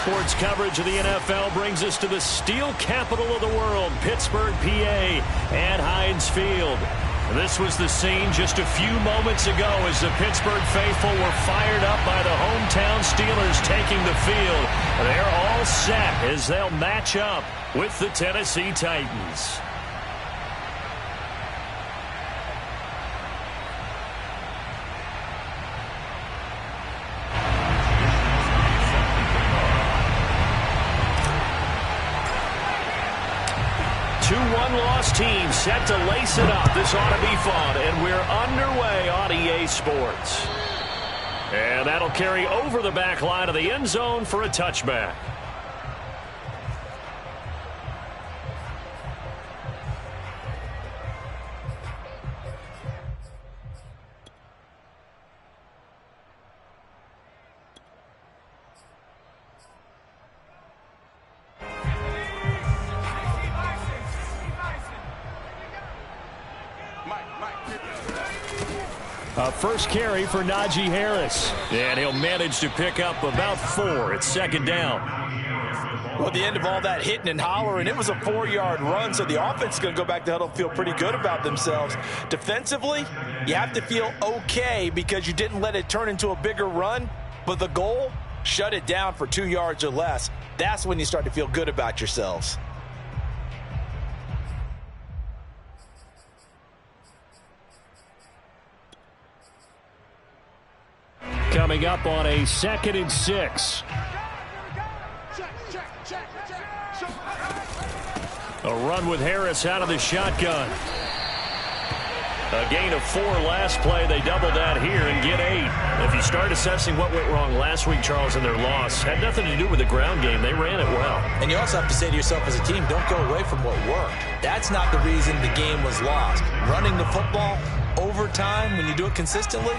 Sports coverage of the NFL brings us to the steel capital of the world, Pittsburgh, PA, at Heinz Field. This was the scene just a few moments ago as the Pittsburgh faithful were fired up by the hometown Steelers taking the field. They're all set as they'll match up with the Tennessee Titans. Two one-loss teams set to lace it up. This ought to be fun, and we're underway on EA Sports. And that'll carry over the back line of the end zone for a touchback. First carry for Najee Harris. And he'll manage to pick up about 4. It's second down. Well, at the end of all that hitting and hollering, it was a 4-yard run, so the offense is going to go back to huddle, feel pretty good about themselves. Defensively, you have to feel okay because you didn't let it turn into a bigger run, but the goal, shut it down for 2 yards or less. That's when you start to feel good about yourselves. Coming up on a 2nd and 6. A run with Harris out of the shotgun. A gain of 4 last play. They double that here and get 8. If you start assessing what went wrong last week, Charles, in their loss, had nothing to do with the ground game. They ran it well. And you also have to say to yourself as a team, don't go away from what worked. That's not the reason the game was lost. Running the football over time, when you do it consistently,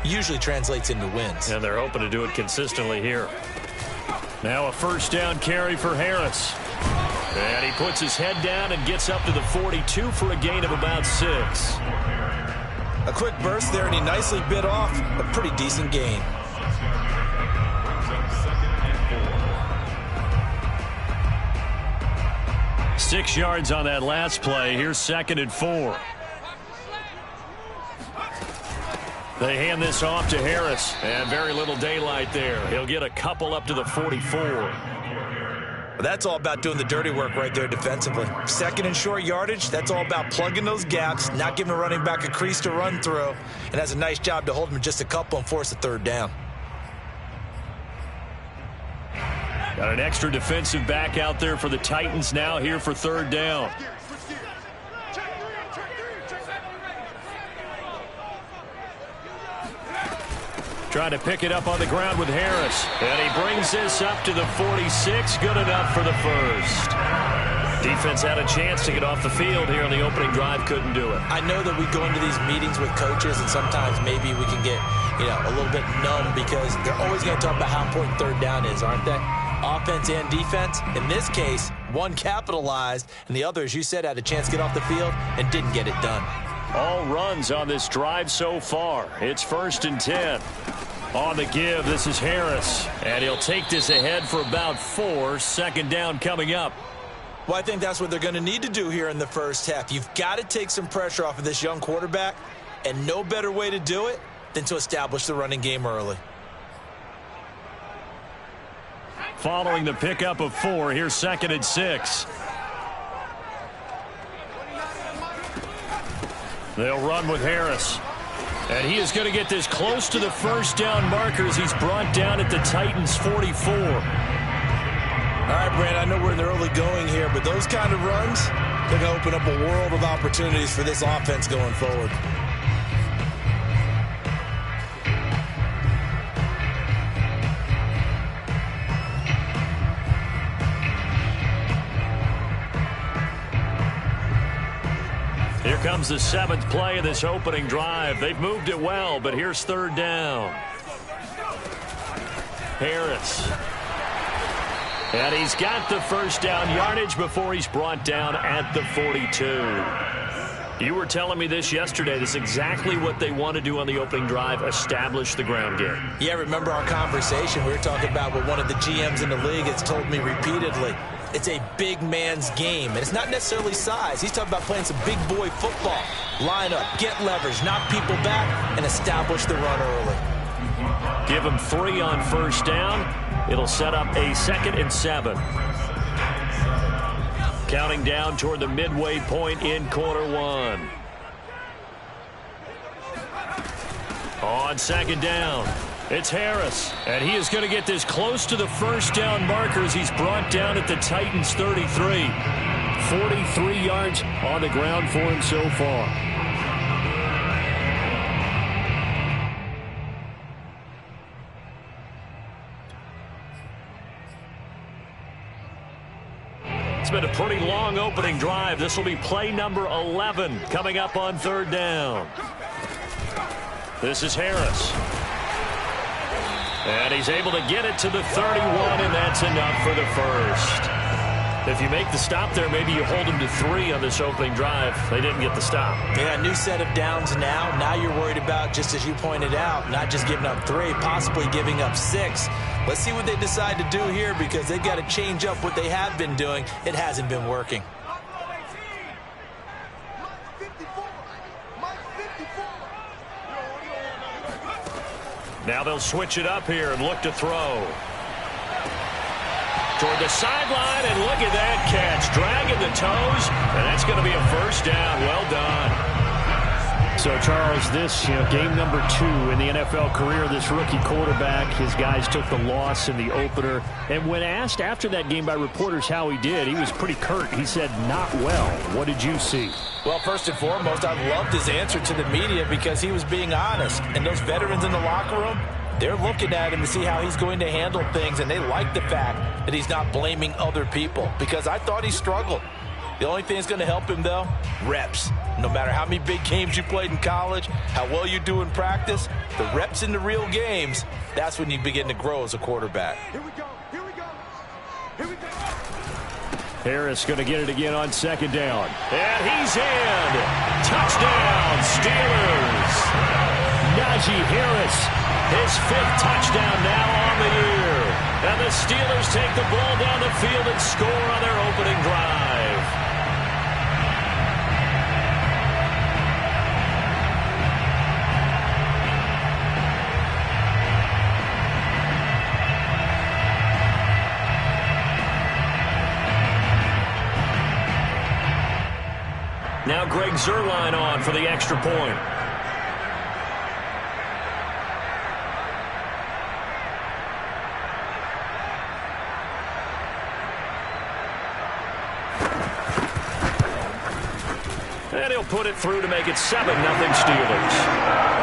usually translates into wins. And they're hoping to do it consistently here. Now a first down carry for Harris. And he puts his head down and gets up to the 42 for a gain of about 6. A quick burst there, and he nicely bit off a pretty decent gain. Six yards on that last play. Here's 2nd and 4. They hand this off to Harris, and very little daylight there. He'll get a couple up to the 44. That's all about doing the dirty work right there defensively. 2nd and short yardage, that's all about plugging those gaps, not giving a running back a crease to run through, and has a nice job to hold him just a couple and force a 3rd down. Got an extra defensive back out there for the Titans now here for 3rd down. Trying to pick it up on the ground with Harris. And he brings this up to the 46. Good enough for the first. Defense had a chance to get off the field here on the opening drive. Couldn't do it. I know that we go into these meetings with coaches, and sometimes maybe we can get, a little bit numb because they're always going to talk about how important 3rd down is, aren't they? Offense and defense. In this case, one capitalized, and the other, as you said, had a chance to get off the field and didn't get it done. All runs on this drive so far. It's 1st and 10. On the give, this is Harris. And he'll take this ahead for about 4. 2nd down coming up. Well, I think that's what they're going to need to do here in the first half. You've got to take some pressure off of this young quarterback, and no better way to do it than to establish the running game early. Following the pickup of 4, here's 2nd and 6. They'll run with Harris. And he is going to get this close to the first down markers. He's brought down at the Titans' 44. All right, Brand, I know we're in the early going here, but those kind of runs, they're going to open up a world of opportunities for this offense going forward. Here comes the 7th play of this opening drive. They've moved it well, but here's 3rd down. Harris. And he's got the first down yardage before he's brought down at the 42. You were telling me this yesterday. This is exactly what they want to do on the opening drive, establish the ground game. Yeah, remember our conversation? We were talking about what one of the GMs in the league has told me repeatedly. It's a big man's game, and it's not necessarily size. He's talking about playing some big boy football. Line up, get leverage, knock people back, and establish the run early. Give him 3 on first down. It'll set up a 2nd and 7. Counting down toward the midway point in quarter 1. On 2nd down, it's Harris. And he is going to get this close to the first down markers. He's brought down at the Titans 33. 43 yards on the ground for him so far. It's been a pretty long opening drive. This will be play number 11 coming up on 3rd down. This is Harris. And he's able to get it to the 31, and that's enough for the first. If you make the stop there, maybe you hold them to 3 on this opening drive. They didn't get the stop. Yeah, new set of downs now. Now you're worried about, just as you pointed out, not just giving up 3, possibly giving up 6. Let's see what they decide to do here, because they've got to change up what they have been doing. It hasn't been working. Now they'll switch it up here and look to throw. Toward the sideline, and look at that catch. Dragging the toes, and that's going to be a first down. Well done. So, Charles, this, game number 2 in the NFL career, this rookie quarterback, his guys took the loss in the opener. And when asked after that game by reporters how he did, he was pretty curt. He said, not well. What did you see? Well, first and foremost, I loved his answer to the media because he was being honest. And those veterans in the locker room, they're looking at him to see how he's going to handle things, and they like the fact that he's not blaming other people, because I thought he struggled. The only thing that's going to help him, though, reps. No matter how many big games you played in college, how well you do in practice, the reps in the real games, that's when you begin to grow as a quarterback. Here we go. Here we go. Here we go. Harris going to get it again on 2nd down. And he's in. Touchdown, Steelers. Najee Harris, his 5th touchdown now on the year. And the Steelers take the ball down the field and score on their opening drive. Now Greg Zuerlein on for the extra point. And he'll put it through to make it 7-0 Steelers.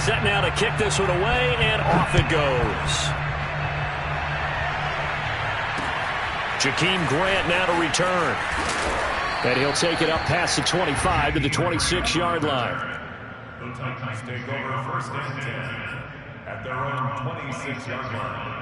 Set now to kick this one away, and off it goes. Jakeem Grant now to return. And he'll take it up past the 25 to the 26-yard line. The Titans take over 1st and 10 at their own 26-yard line.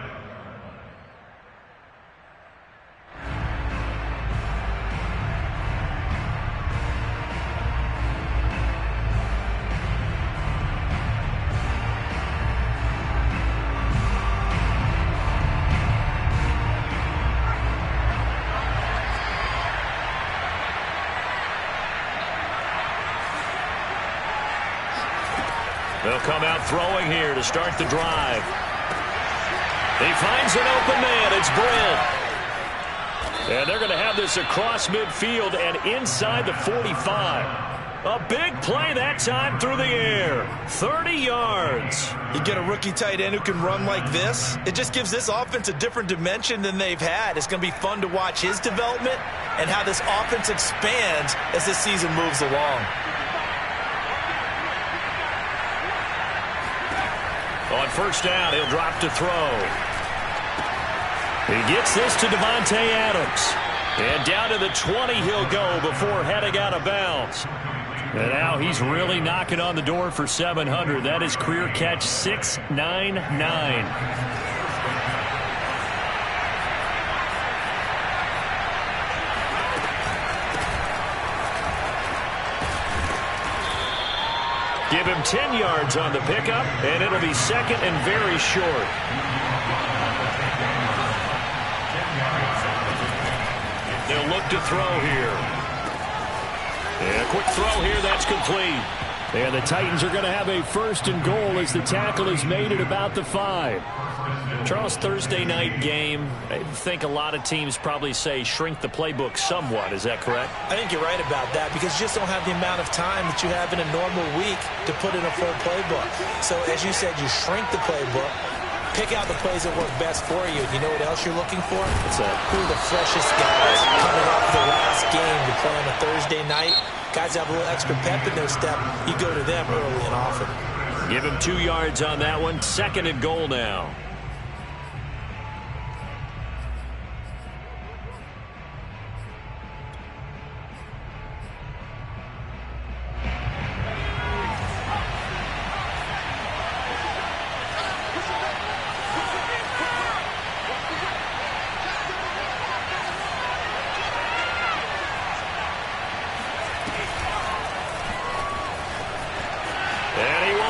They'll come out throwing here to start the drive. He finds an open man. It's Brent. And they're going to have this across midfield and inside the 45. A big play that time through the air. 30 yards. You get a rookie tight end who can run like this, it just gives this offense a different dimension than they've had. It's going to be fun to watch his development and how this offense expands as this season moves along. On first down, he'll drop to throw. He gets this to Davante Adams. And down to the 20 he'll go before heading out of bounds. And now he's really knocking on the door for 700. That is career catch 699. Give him 10 yards on the pickup, and it'll be second and very short. They'll look to throw here. And a quick throw here, that's complete. And the Titans are going to have a first and goal as the tackle is made at about the 5. Charles, Thursday night game, I think a lot of teams probably say shrink the playbook somewhat. Is that correct? I think you're right about that because you just don't have the amount of time that you have in a normal week to put in a full playbook. So as you said, you shrink the playbook, pick out the plays that work best for you. You know what else you're looking for? Who are the freshest guys coming off the last game to play on a Thursday night? Guys have a little extra pep in their step. You go to them early and often. Give him 2 yards on that one. Second and goal now.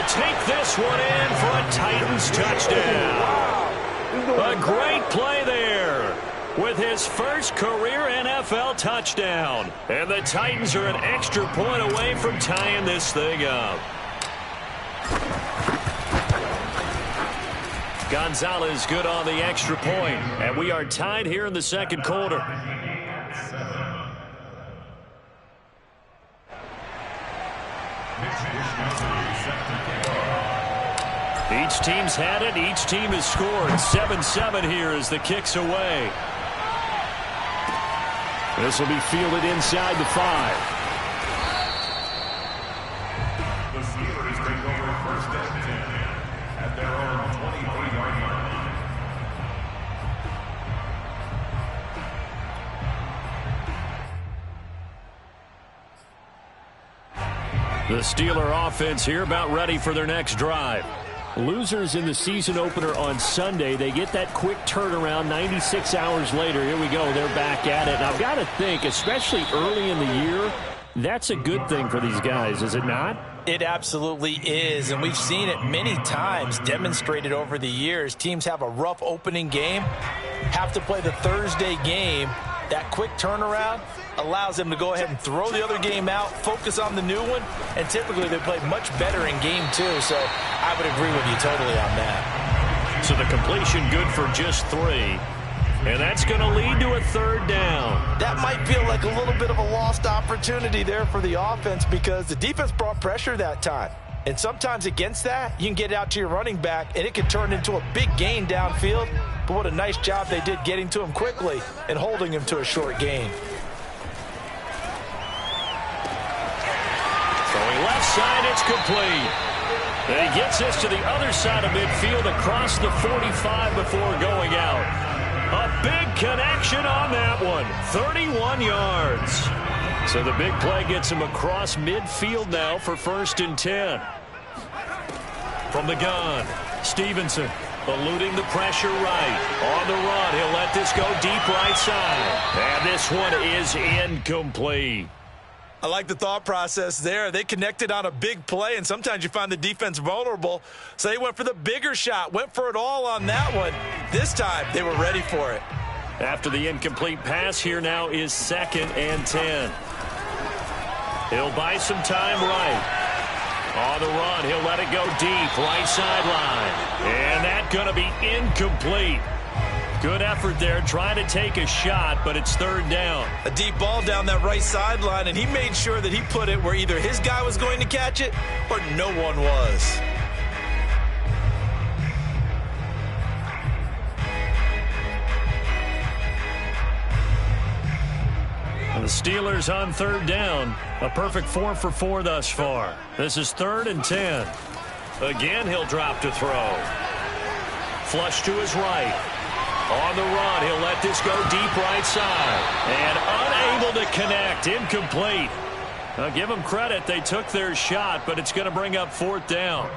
Take this one in for a Titans touchdown. A great play there with his first career NFL touchdown. And the Titans are an extra point away from tying this thing up. Gonzalez good on the extra point. And we are tied here in the second quarter. Each team's had it. Each team has scored. 7-7 here as the kick's away. This will be fielded inside the 5. The Steelers take over first and 10 at their own 23-yard line. The Steeler offense here about ready for their next drive. Losers in the season opener on Sunday. They get that quick turnaround 96 hours later. Here we go. They're back at it. And I've got to think, especially early in the year, that's a good thing for these guys, is it not? It absolutely is, and we've seen it many times demonstrated over the years. Teams have a rough opening game, have to play the Thursday game. That quick turnaround allows them to go ahead and throw the other game out, focus on the new one, and typically they play much better in game 2. So I would agree with you totally on that. So the completion good for just 3. And that's going to lead to a third down. That might feel like a little bit of a lost opportunity there for the offense because the defense brought pressure that time. And sometimes against that, you can get out to your running back, and it can turn into a big gain downfield. But what a nice job they did getting to him quickly and holding him to a short gain. Throwing left side, it's complete. And he gets this to the other side of midfield across the 45 before going out. A big connection on that one. 31 yards. So the big play gets him across midfield now for first and 10. From the gun, Stevenson eluding the pressure right. On the run, he'll let this go deep right side. And this one is incomplete. I like the thought process there. They connected on a big play, and sometimes you find the defense vulnerable. So they went for the bigger shot, went for it all on that one. This time, they were ready for it. After the incomplete pass, here now is second and 10. He'll buy some time right. On the run, he'll let it go deep, right sideline. And that's going to be incomplete. Good effort there, trying to take a shot, but it's third down. A deep ball down that right sideline, and he made sure that he put it where either his guy was going to catch it or no one was. And the Steelers on third down. A perfect 4 for 4 thus far. This is third and 10. Again, he'll drop to throw. Flush to his right. On the run, he'll let this go deep right side. And unable to connect. Incomplete. Give them credit. They took their shot, but it's going to bring up 4th down.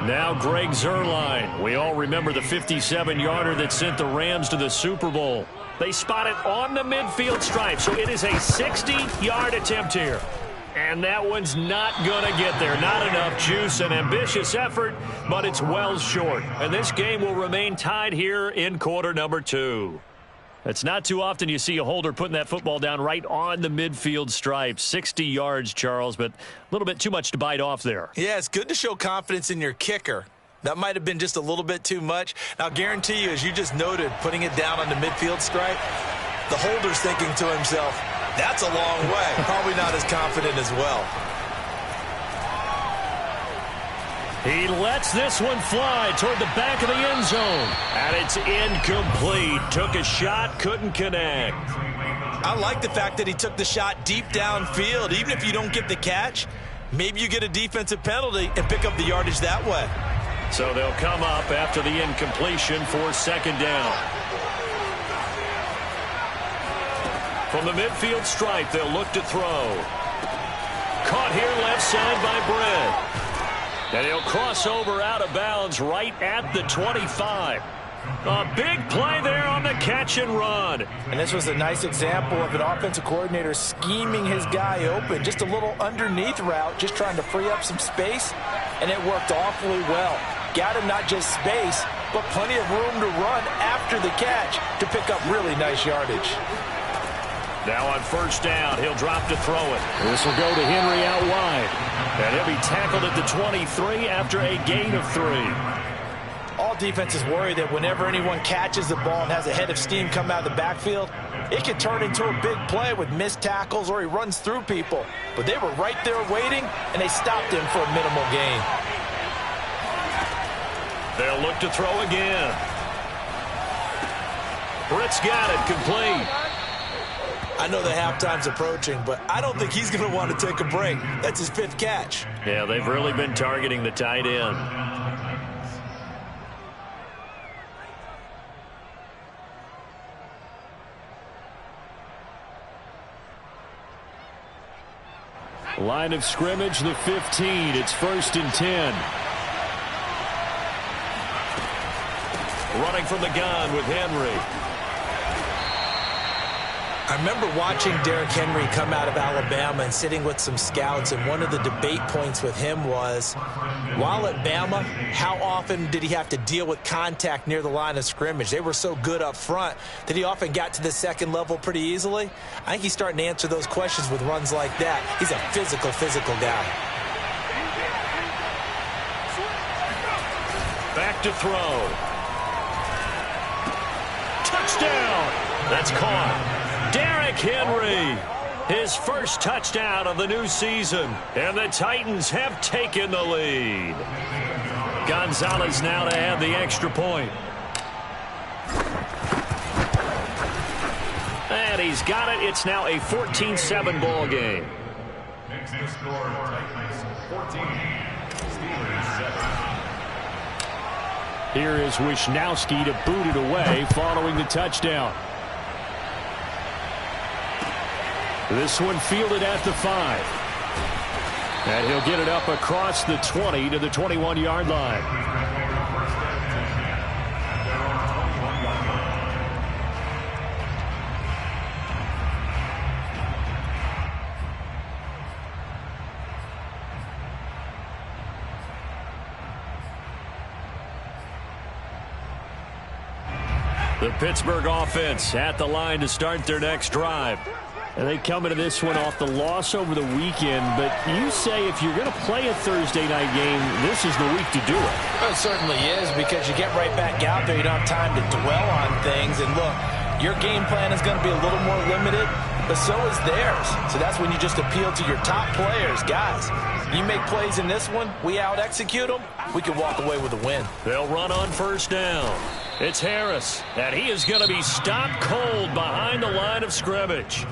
Now Greg Zuerlein. We all remember the 57-yarder that sent the Rams to the Super Bowl. They spot it on the midfield stripe, so it is a 60-yard attempt here. And that one's not going to get there. Not enough juice. An ambitious effort, but it's well short. And this game will remain tied here in quarter number 2. It's not too often you see a holder putting that football down right on the midfield stripe. 60 yards, Charles, but a little bit too much to bite off there. Yeah, it's good to show confidence in your kicker. That might have been just a little bit too much. Now, I'll guarantee you, as you just noted, putting it down on the midfield stripe, the holder's thinking to himself, that's a long way. Probably not as confident as well. He lets this one fly toward the back of the end zone. And it's incomplete. Took a shot, couldn't connect. I like the fact that he took the shot deep downfield. Even if you don't get the catch, maybe you get a defensive penalty and pick up the yardage that way. So they'll come up after the incompletion for 2nd down. From the midfield stripe, they'll look to throw. Caught here left side by Britt. And he'll cross over out of bounds right at the 25. A big play there on the catch and run. And this was a nice example of an offensive coordinator scheming his guy open. Just a little underneath route, just trying to free up some space. And it worked awfully well. Got him not just space, but plenty of room to run after the catch to pick up really nice yardage. Now on 1st down, he'll drop to throw it. This will go to Henry out wide. And he'll be tackled at the 23 after a gain of 3. All defenses worry that whenever anyone catches the ball and has a head of steam come out of the backfield, it can turn into a big play with missed tackles or he runs through people. But they were right there waiting, and they stopped him for a minimal gain. They'll look to throw again. Britt's got it, complete. I know the halftime's approaching, but I don't think he's going to want to take a break. That's his 5th catch. Yeah, they've really been targeting the tight end. Line of scrimmage, the 15. It's 1st and 10. Running from the gun with Henry. I remember watching Derrick Henry come out of Alabama and sitting with some scouts, and one of the debate points with him was, while at Bama, how often did he have to deal with contact near the line of scrimmage? They were so good up front that he often got to the 2nd level pretty easily. I think he's starting to answer those questions with runs like that. He's a physical guy. Back to throw. Touchdown! That's caught. Derrick Henry, his first touchdown of the new season, and the Titans have taken the lead. Gonzalez now to add the extra point. And he's got it. It's now a 14-7 ball game. Makes the score Titans 14, Steelers 7. Here is Wishnowski to boot it away following the touchdown. This one fielded at the 5. And he'll get it up across the 20 to the 21-yard line. The Pittsburgh offense at the line to start their next drive. And they come into this one off the loss over the weekend, but you say if you're going to play a Thursday night game, this is the week to do it. Well, it certainly is, because you get right back out there. You don't have time to dwell on things. And look, your game plan is going to be a little more limited, but so is theirs. So that's when you just appeal to your top players. Guys, you make plays in this one, we out-execute them, we can walk away with a win. They'll run on 1st down. It's Harris, and he is going to be stopped cold behind the line of scrimmage.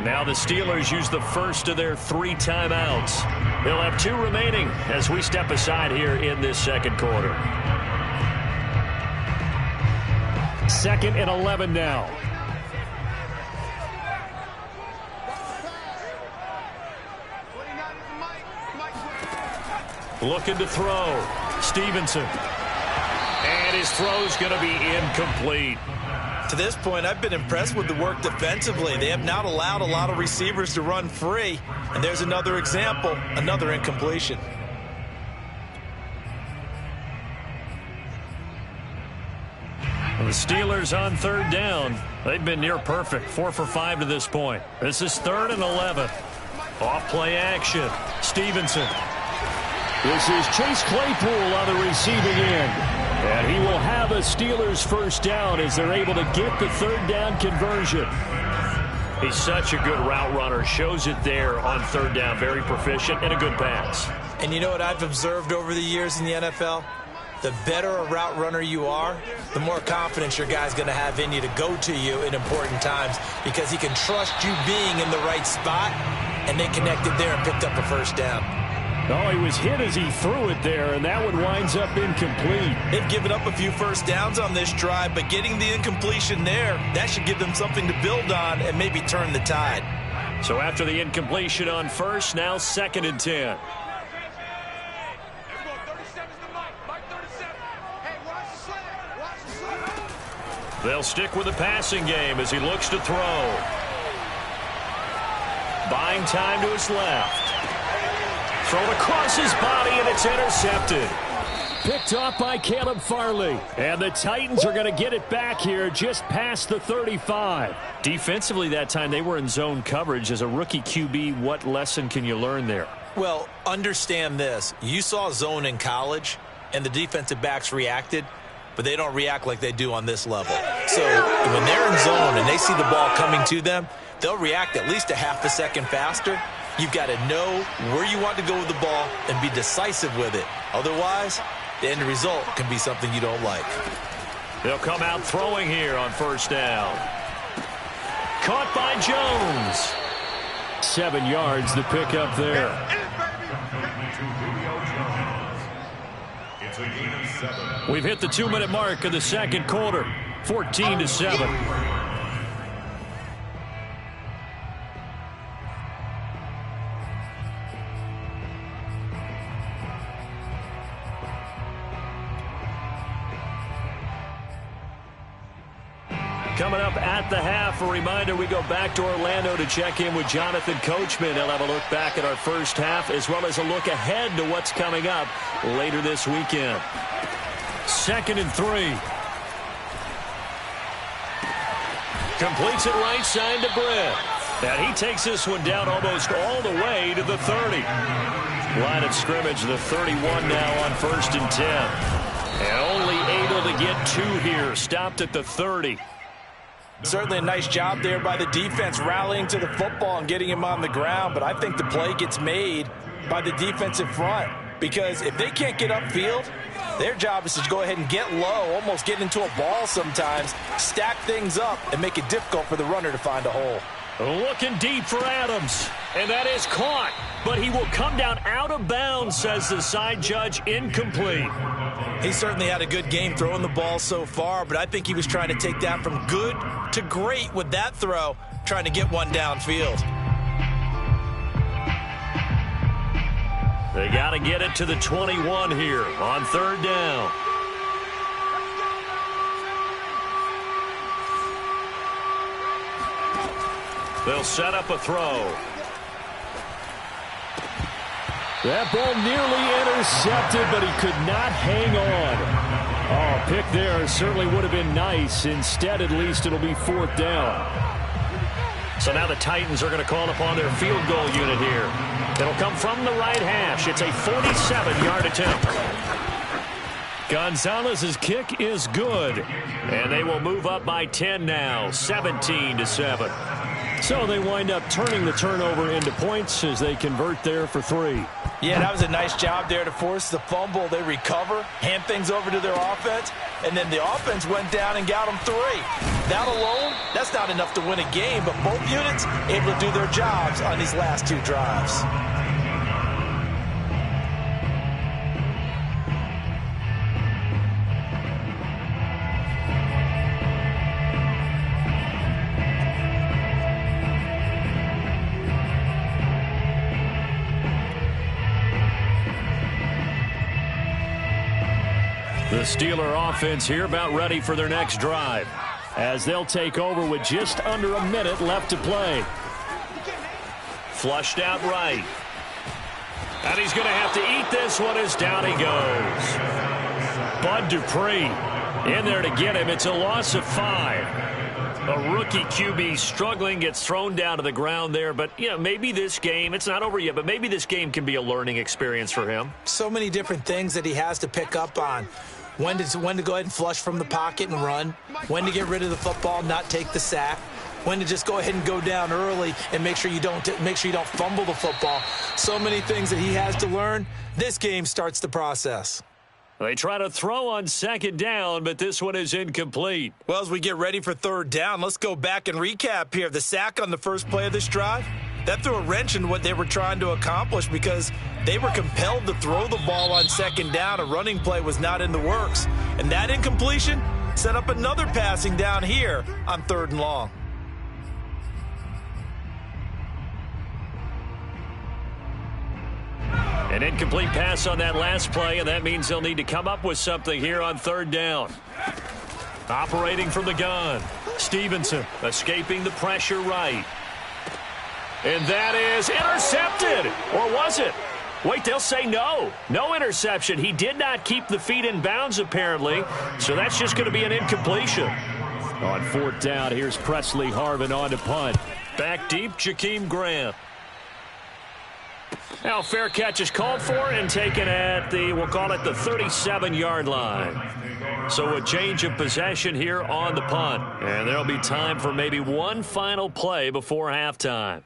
Now the Steelers use the first of their 3 timeouts. They'll have 2 remaining as we step aside here in this 2nd quarter. 2nd and 11 now. Looking to throw. Stevenson. And his throw's going to be incomplete. To this point, I've been impressed with the work defensively. They have not allowed a lot of receivers to run free. And there's another example, another incompletion. The Steelers on 3rd down. They've been near perfect. 4 for 5 to this point. This is 3rd and 11. Off play action. Stevenson. This is Chase Claypool on the receiving end. And he will have a Steelers first down as they're able to get the 3rd down conversion. He's such a good route runner. Shows it there on 3rd down. Very proficient and a good pass. And you know what I've observed over the years in the NFL? The better a route runner you are, the more confidence your guy's going to have in you to go to you in important times because he can trust you being in the right spot, and they connected there and picked up a first down. Oh, he was hit as he threw it there, and that one winds up incomplete. They've given up a few first downs on this drive, but getting the incompletion there, that should give them something to build on and maybe turn the tide. So after the incompletion on first, now 2nd and 10. They'll stick with the passing game as he looks to throw. Buying time to his left. Thrown across his body, and it's intercepted. Picked off by Caleb Farley. And the Titans are going to get it back here just past the 35. Defensively that time, they were in zone coverage. As a rookie QB, what lesson can you learn there? Well, understand this. You saw zone in college, and the defensive backs reacted, but they don't react like they do on this level. So when they're in zone and they see the ball coming to them, they'll react at least a half a second faster. You've got to know where you want to go with the ball and be decisive with it. Otherwise, the end result can be something you don't like. They'll come out throwing here on first down. Caught by Jones. 7 yards the pick up there. It's a gain of 7. We've hit the 2-minute mark of the 2nd quarter. 14-7. Coming up at the half, a reminder, we go back to Orlando to check in with Jonathan Coachman. He'll have a look back at our first half as well as a look ahead to what's coming up later this weekend. 2nd and 3. Completes it right side to Britt. And he takes this one down almost all the way to the 30. Line of scrimmage, the 31 now on 1st and 10. And only able to get 2 here. Stopped at the 30. Certainly a nice job there by the defense rallying to the football and getting him on the ground, but I think the play gets made by the defensive front because if they can't get upfield, their job is to go ahead and get low, almost get into a ball sometimes, stack things up, and make it difficult for the runner to find a hole. Looking deep for Adams, and that is caught, but he will come down out of bounds, says the side judge, incomplete. He certainly had a good game throwing the ball so far, but I think he was trying to take that from good to great with that throw, trying to get one downfield. They got to get it to the 21 here on 3rd down. They'll set up a throw. That ball nearly intercepted, but he could not hang on. Oh, pick there certainly would have been nice. Instead, at least, it'll be 4th down. So now the Titans are going to call upon their field goal unit here. It'll come from the right hash. It's a 47-yard attempt. Gonzalez's kick is good. And they will move up by 10 now, 17-7. So they wind up turning the turnover into points as they convert there for 3. Yeah, that was a nice job there to force the fumble. They recover, hand things over to their offense, and then the offense went down and got them 3. That alone, that's not enough to win a game, but both units able to do their jobs on these last 2 drives. The Steeler offense here about ready for their next drive, as they'll take over with just under a minute left to play. Flushed out right. And he's going to have to eat this one as down he goes. Bud Dupree in there to get him. It's a loss of 5. A rookie QB struggling, gets thrown down to the ground there. But, you know, maybe this game, it's not over yet, but maybe this game can be a learning experience for him. So many different things that he has to pick up on. When to go ahead and flush from the pocket and run. When to get rid of the football, not take the sack. When to just go ahead and go down early and make sure you don't fumble the football. So many things that he has to learn. This game starts the process. They try to throw on second down, but this one is incomplete. Well, as we get ready for third down, let's go back and recap here. The sack on the first play of this drive, that threw a wrench in what they were trying to accomplish because they were compelled to throw the ball on second down. A running play was not in the works. And that incompletion set up another passing down here on 3rd and long. An incomplete pass on that last play, and that means they'll need to come up with something here on 3rd down. Operating from the gun, Stevenson escaping the pressure right. And that is intercepted. Or was it? Wait, they'll say no. No interception. He did not keep the feet in bounds, apparently, so that's just going to be an incompletion. On 4th down, here's Presley Harvin on to punt. Back deep, Jakeem Grant. Now, fair catch is called for and taken at the, we'll call it the 37-yard line. So a change of possession here on the punt. And there'll be time for maybe one final play before halftime.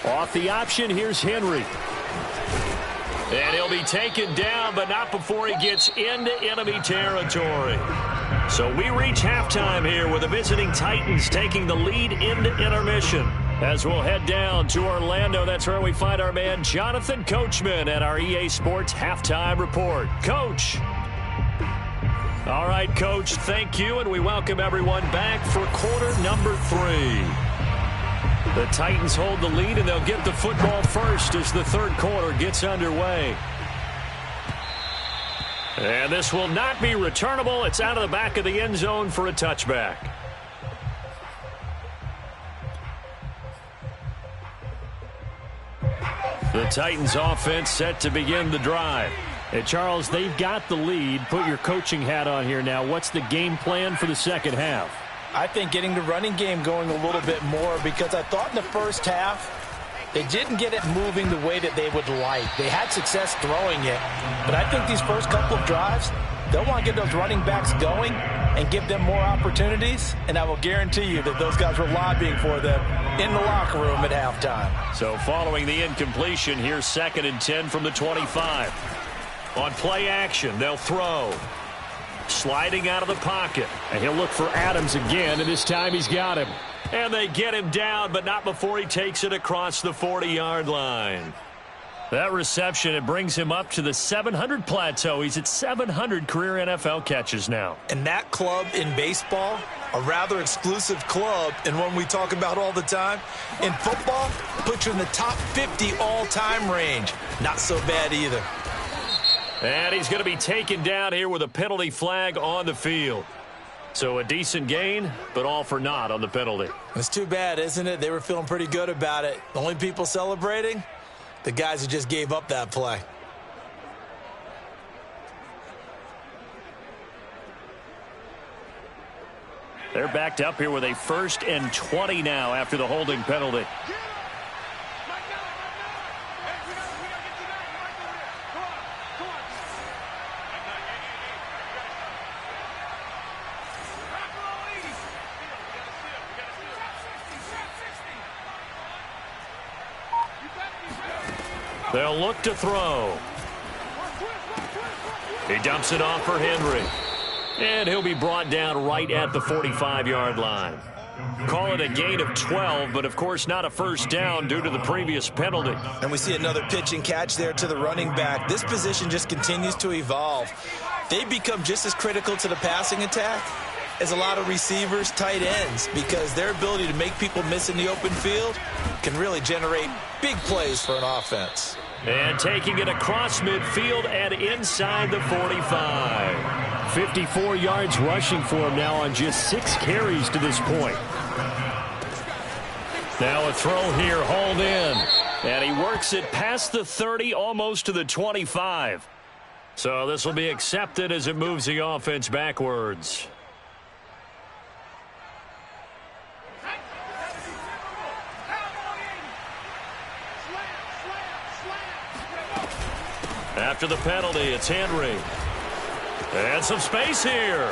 Off the option, here's Henry. And he'll be taken down, but not before he gets into enemy territory. So we reach halftime here with the visiting Titans taking the lead into intermission. As we'll head down to Orlando, that's where we find our man Jonathan Coachman at our EA Sports Halftime Report. Coach. All right, Coach, thank you, and we welcome everyone back for quarter number 3. The Titans hold the lead, and they'll get the football first as the 3rd quarter gets underway. And this will not be returnable. It's out of the back of the end zone for a touchback. The Titans offense set to begin the drive. Hey, Charles, they've got the lead. Put your coaching hat on here now. What's the game plan for the second half? I think getting the running game going a little bit more because I thought in the first half they didn't get it moving the way that they would like. They had success throwing it, but I think these first couple of drives, they'll want to get those running backs going and give them more opportunities, and I will guarantee you that those guys were lobbying for them in the locker room at halftime. So following the incompletion, here's 2nd and 10 from the 25. On play action, they'll throw. Sliding out of the pocket. And he'll look for Adams again, and this time he's got him. And they get him down, but not before he takes it across the 40-yard line. That reception, it brings him up to the 700 plateau. He's at 700 career NFL catches now. And that club in baseball, a rather exclusive club, and one we talk about all the time. In football, puts you in the top 50 all-time range. Not so bad either. And he's going to be taken down here with a penalty flag on the field. So a decent gain, but all for naught on the penalty. It's too bad, isn't it? They were feeling pretty good about it. The only people celebrating, the guys who just gave up that play. They're backed up here with a 1st and 20 now after the holding penalty. They'll look to throw. He dumps it off for Henry. And he'll be brought down right at the 45-yard line. Call it a gain of 12, but of course not a first down due to the previous penalty. And we see another pitch and catch there to the running back. This position just continues to evolve. They become just as critical to the passing attack is a lot of receivers, tight ends, because their ability to make people miss in the open field can really generate big plays for an offense. And taking it across midfield and inside the 45. 54 yards rushing for him now on just 6 carries to this point. Now a throw here, hauled in. And he works it past the 30, almost to the 25. So this will be accepted as it moves the offense backwards. After the penalty, it's Henry. And some space here.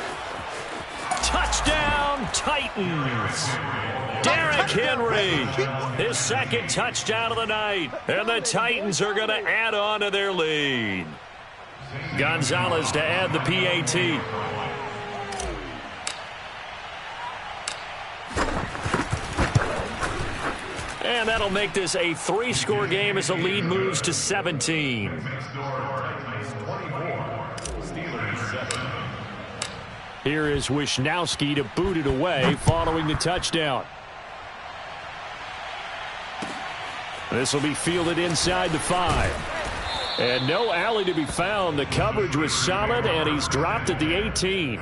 Touchdown, Titans. Derrick Henry, his second touchdown of the night. And the Titans are going to add on to their lead. Gonzalez to add the PAT. And that'll make this a 3-score game as the lead moves to 17. Here is Wisnowski to boot it away following the touchdown. This will be fielded inside the 5. And no alley to be found. The coverage was solid, and he's dropped at the 18.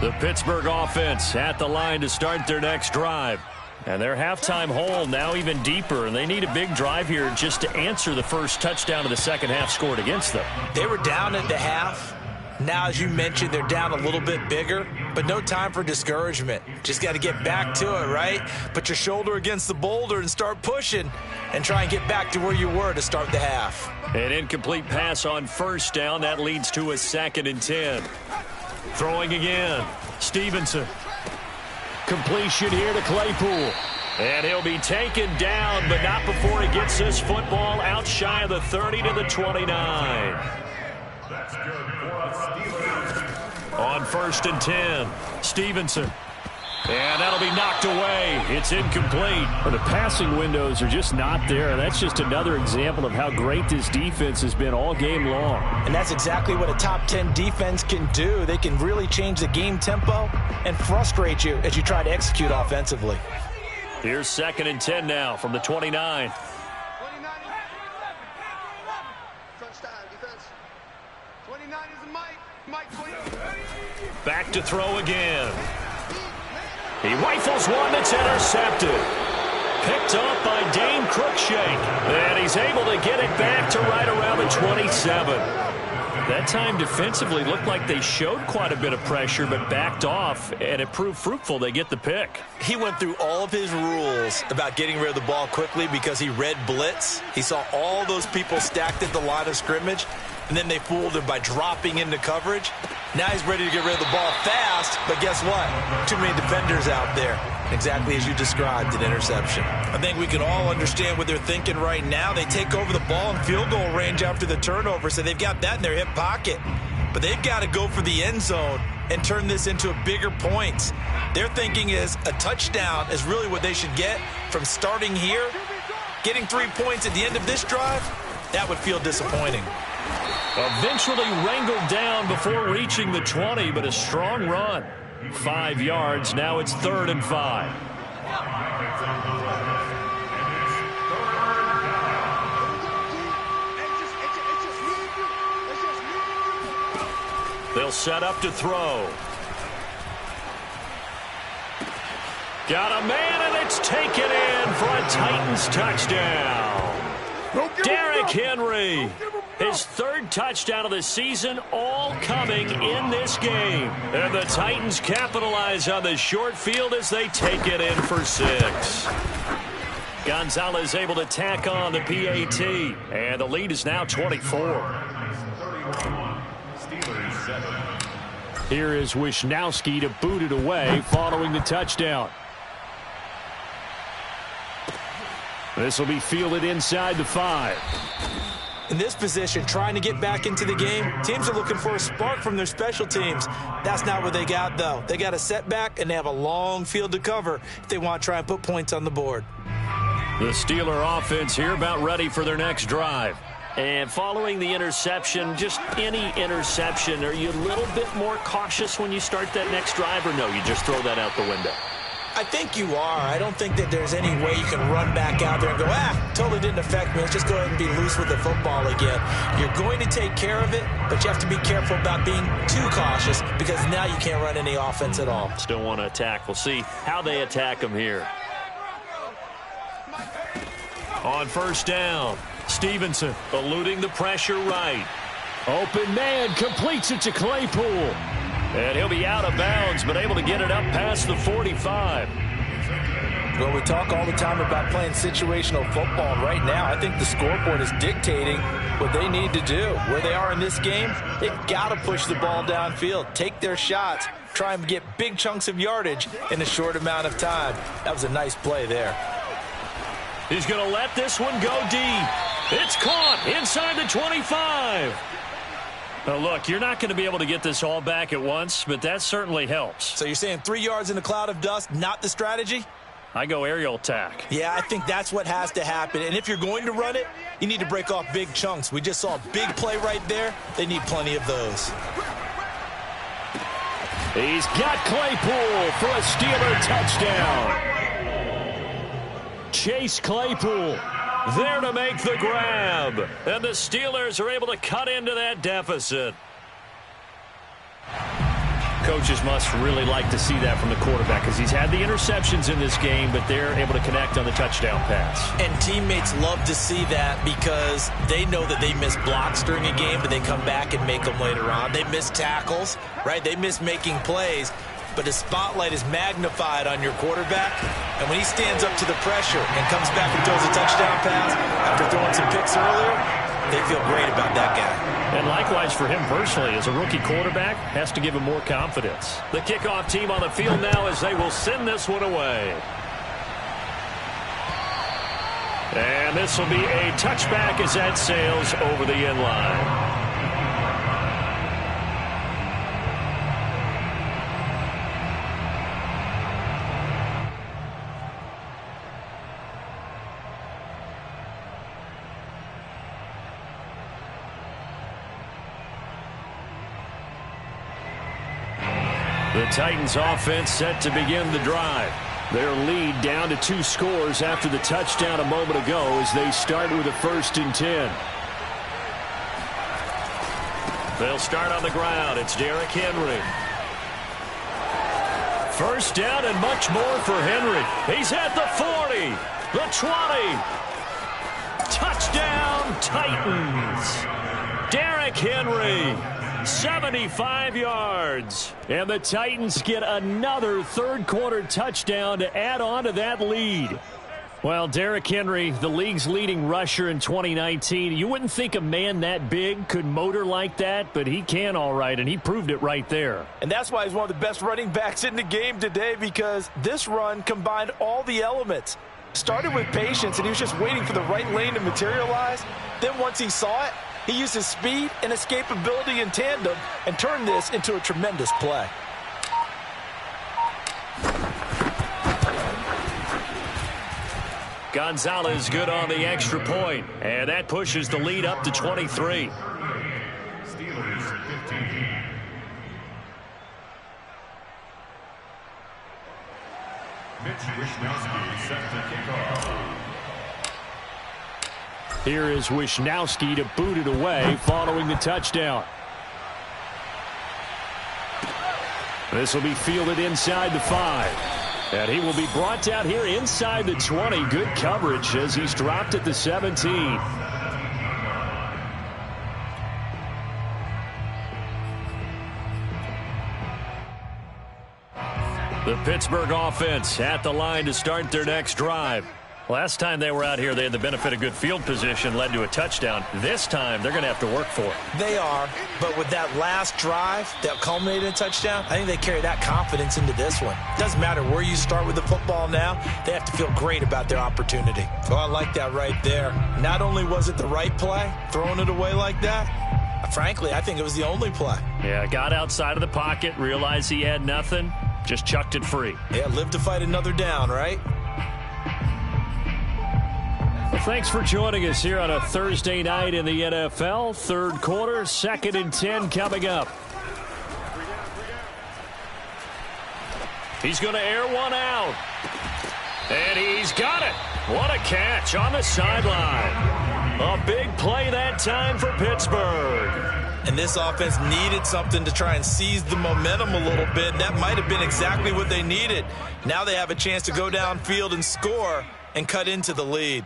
The Pittsburgh offense at the line to start their next drive. And their halftime hole now even deeper, and they need a big drive here just to answer the first touchdown of the second half scored against them. They were down at the half. Now, as you mentioned, they're down a little bit bigger, but no time for discouragement. Just got to get back to it, right? Put your shoulder against the boulder and start pushing and try and get back to where you were to start the half. An incomplete pass on first down. That leads to a 2nd and 10. Throwing again. Stevenson. Completion here to Claypool. And he'll be taken down, but not before he gets this football out shy of the 30 to the 29. That's good for us, Steelers. On 1st and 10, Stevenson. And that'll be knocked away. It's incomplete. Well, the passing windows are just not there. That's just another example of how great this defense has been all game long. And that's exactly what a top 10 defense can do. They can really change the game tempo and frustrate you as you try to execute offensively. Here's 2nd and 10 now from the 29. Back to throw again. He rifles one that's intercepted. Picked up by Dane Cruikshank. And he's able to get it back to right around the 27. That time defensively looked like they showed quite a bit of pressure but backed off, and it proved fruitful. They get the pick. He went through all of his rules about getting rid of the ball quickly because he read blitz. He saw all those people stacked at the line of scrimmage, and then they fooled him by dropping into coverage. Now he's ready to get rid of the ball fast, but guess what? Too many defenders out there. Exactly as you described, an interception. I think we can all understand what they're thinking right now. They take over the ball in field goal range after the turnover, so they've got that in their hip pocket. But they've got to go for the end zone and turn this into a bigger points. Their thinking is a touchdown is really what they should get from starting here. Getting 3 points at the end of this drive, that would feel disappointing. Eventually wrangled down before reaching the 20, but a strong run. 5 yards. Now it's 3rd and 5. They'll set up to throw. Got a man, and it's taken in for a Titans touchdown. Derrick Henry, his 3rd touchdown of the season, all coming in this game. And the Titans capitalize on the short field as they take it in for 6. Gonzalez able to tack on the PAT, and the lead is now 24. Here is Wisnowski to boot it away following the touchdown. This will be fielded inside the 5. In this position, trying to get back into the game, teams are looking for a spark from their special teams. That's not what they got, though. They got a setback, and they have a long field to cover if they want to try and put points on the board. The Steeler offense here about ready for their next drive. And following the interception, just any interception, are you a little bit more cautious when you start that next drive, or no, you just throw that out the window? I think you are. I don't think that there's any way you can run back out there and go, totally didn't affect me. Let's just go ahead and be loose with the football again. You're going to take care of it, but you have to be careful about being too cautious because now you can't run any offense at all. Still want to attack. We'll see how they attack them here. On first down, Stevenson eluding the pressure right. Open man completes it to Claypool. And he'll be out of bounds, but able to get it up past the 45. Well, we talk all the time about playing situational football. And right now, I think the scoreboard is dictating what they need to do. Where they are in this game, they've got to push the ball downfield, take their shots, try and get big chunks of yardage in a short amount of time. That was a nice play there. He's going to let this one go deep. It's caught inside the 25. Now, look, you're not going to be able to get this all back at once, but that certainly helps. So you're saying 3 yards in a cloud of dust, not the strategy? I go aerial attack. Yeah, I think that's what has to happen. And if you're going to run it, you need to break off big chunks. We just saw a big play right there. They need plenty of those. He's got Claypool for a Steeler touchdown. Chase Claypool there to make the grab. And the Steelers are able to cut into that deficit. Coaches must really like to see that from the quarterback because he's had the interceptions in this game, but they're able to connect on the touchdown pass. And teammates love to see that because they know that they miss blocks during a game, but they come back and make them later on. They miss tackles, right? They miss making plays. But the spotlight is magnified on your quarterback. And when he stands up to the pressure and comes back and throws a touchdown pass after throwing some picks earlier, they feel great about that guy. And likewise for him personally, as a rookie quarterback, has to give him more confidence. The kickoff team on the field now as they will send this one away. And this will be a touchback as that sails over the end line. The Titans offense set to begin the drive. Their lead down to 2 scores after the touchdown a moment ago as they start with a 1st and 10. They'll start on the ground. It's Derrick Henry. First down and much more for Henry. He's at the 40, the 20. Touchdown, Titans. Derrick Henry. 75 yards. And the Titans get another third-quarter touchdown to add on to that lead. Well, Derrick Henry, the league's leading rusher in 2019. You wouldn't think a man that big could motor like that, but he can all right, and he proved it right there. And that's why he's one of the best running backs in the game today, because this run combined all the elements. Started with patience, and he was just waiting for the right lane to materialize. Then once he saw it, he used his speed and escapability in tandem and turned this into a tremendous play. Gonzalez good on the extra point, and that pushes the lead up to 23. Steelers 15. Mitch Wishnowsky set to kick off. Here is Wishnowsky to boot it away following the touchdown. This will be fielded inside the 5. And he will be brought down here inside the 20. Good coverage as he's dropped at the 17. The Pittsburgh offense at the line to start their next drive. Last time they were out here, they had the benefit of good field position, led to a touchdown. This time, they're going to have to work for it. They are, but with that last drive that culminated in a touchdown, I think they carry that confidence into this one. Doesn't matter where you start with the football now, they have to feel great about their opportunity. Oh, I like that right there. Not only was it the right play, throwing it away like that, frankly, I think it was the only play. Yeah, got outside of the pocket, realized he had nothing, just chucked it free. Yeah, live to fight another down, right? Well, thanks for joining us here on a Thursday night in the NFL. Third quarter, 2nd and 10 coming up. He's going to air one out. And he's got it. What a catch on the sideline. A big play that time for Pittsburgh. And this offense needed something to try and seize the momentum a little bit. That might have been exactly what they needed. Now they have a chance to go downfield and score and cut into the lead.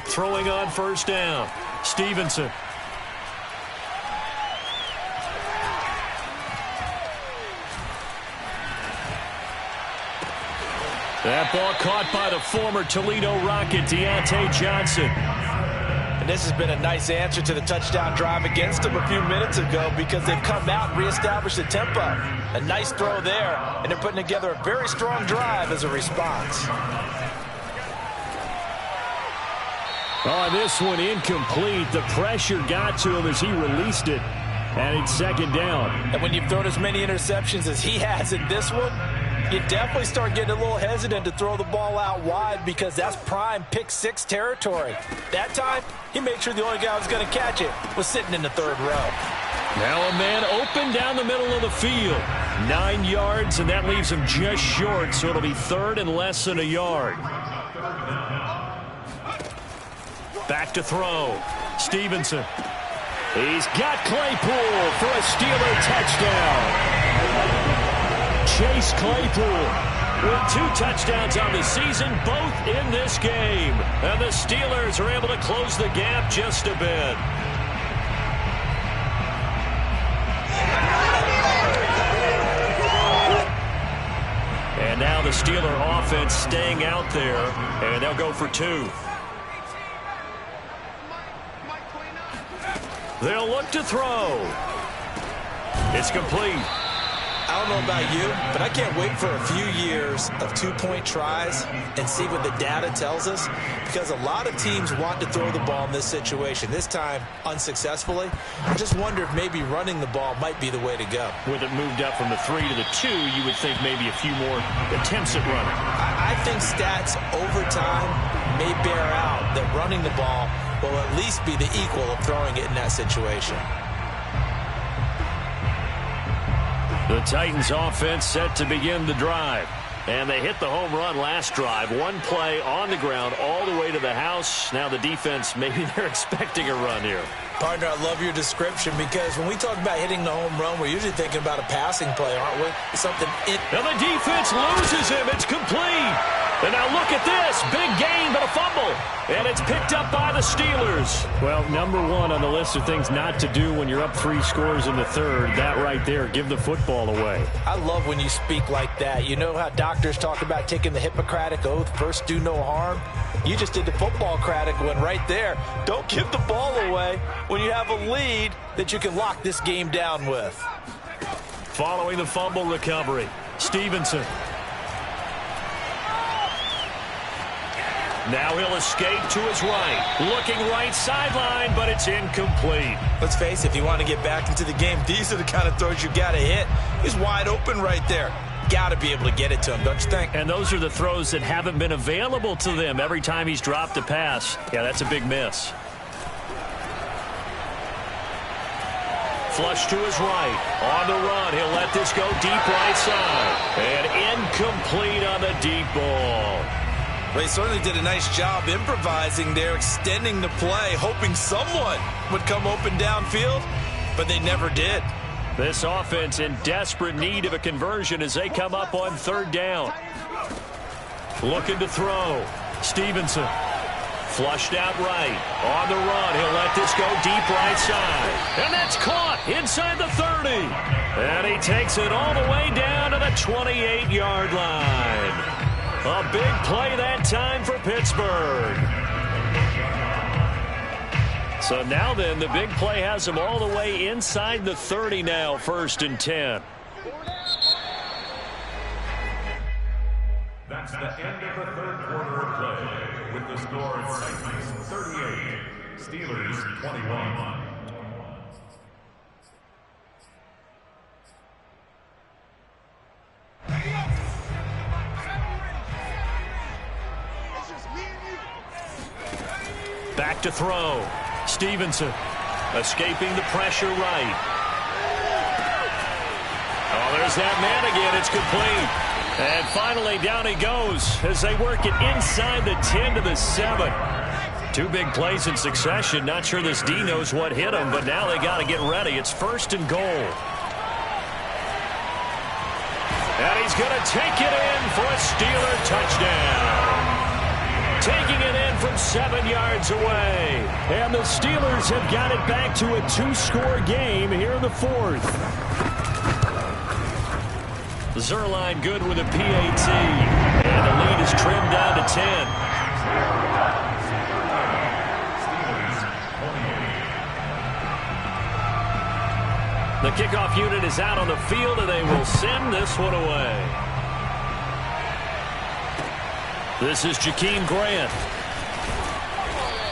Throwing on first down, Stevenson. That ball caught by the former Toledo Rocket, Deontay Johnson. And this has been a nice answer to the touchdown drive against them a few minutes ago because they've come out and reestablished the tempo. A nice throw there, and they're putting together a very strong drive as a response. Oh, this one incomplete. The pressure got to him as he released it, and it's second down. And when you've thrown as many interceptions as he has in this one, you definitely start getting a little hesitant to throw the ball out wide because that's prime pick six territory. That time, he made sure the only guy who was going to catch it was sitting in the third row. Now a man open down the middle of the field. 9 yards, and that leaves him just short, so it'll be third and less than a yard. Back to throw. Stevenson. He's got Claypool for a Steeler touchdown. Chase Claypool with 2 touchdowns on the season, both in this game. And the Steelers are able to close the gap just a bit. And now the Steeler offense staying out there, and they'll go for 2. They'll look to throw. It's complete. I don't know about you, but I can't wait for a few years of 2-point tries and see what the data tells us, because a lot of teams want to throw the ball in this situation. This time, unsuccessfully. I just wonder if maybe running the ball might be the way to go. With it moved up from the 3 to the 2, you would think maybe a few more attempts at running. I think stats over time may bear out that running the ball will at least be the equal of throwing it in that situation. The Titans offense set to begin the drive. And they hit the home run last drive. 1 play on the ground all the way to the house. Now the defense, maybe they're expecting a run here. Partner, I love your description because when we talk about hitting the home run, we're usually thinking about a passing play, aren't we? Something. Now the defense loses him. It's complete. And now look at this. Big gain, but a fumble. And it's picked up by the Steelers. Well, number 1 on the list of things not to do when you're up 3 scores in the third. That right there, give the football away. I love when you speak like that. You know how doctors talk about taking the Hippocratic Oath, first do no harm? You just did the football-cratic one right there. Don't give the ball away when you have a lead that you can lock this game down with. Following the fumble recovery, Stevenson. Now he'll escape to his right. Looking right sideline, but it's incomplete. Let's face it, if you want to get back into the game, these are the kind of throws you got to hit. He's wide open right there. Got to be able to get it to him, don't you think? And those are the throws that haven't been available to them every time he's dropped a pass. Yeah, that's a big miss. Flush to his right. On the run, he'll let this go deep right side. And incomplete on the deep ball. Well, he certainly did a nice job improvising there, extending the play, hoping someone would come open downfield, but they never did. This offense in desperate need of a conversion as they come up on third down. Looking to throw. Stevenson. Flushed out right. On the run. He'll let this go deep right side. And that's caught inside the 30. And he takes it all the way down to the 28-yard line. A big play that time for Pittsburgh. So now then, the big play has him all the way inside the 30 now, 1st and 10. That's the end of the third quarter of play, with the score Titans 38, Steelers 21. Back to throw. Stevenson escaping the pressure right. Oh, there's that man again. It's complete. And finally, down he goes as they work it inside the 10 to the 7. 2 big plays in succession. Not sure this D knows what hit him, but now they got to get ready. It's 1st and goal. And he's going to take it in for a Steeler touchdown. Taking it in from 7 yards away. And the Steelers have got it back to a 2-score game here in the 4th. Zuerlein good with a PAT. And the lead is trimmed down to 10. The kickoff unit is out on the field, and they will send this one away. This is Jakeem Grant.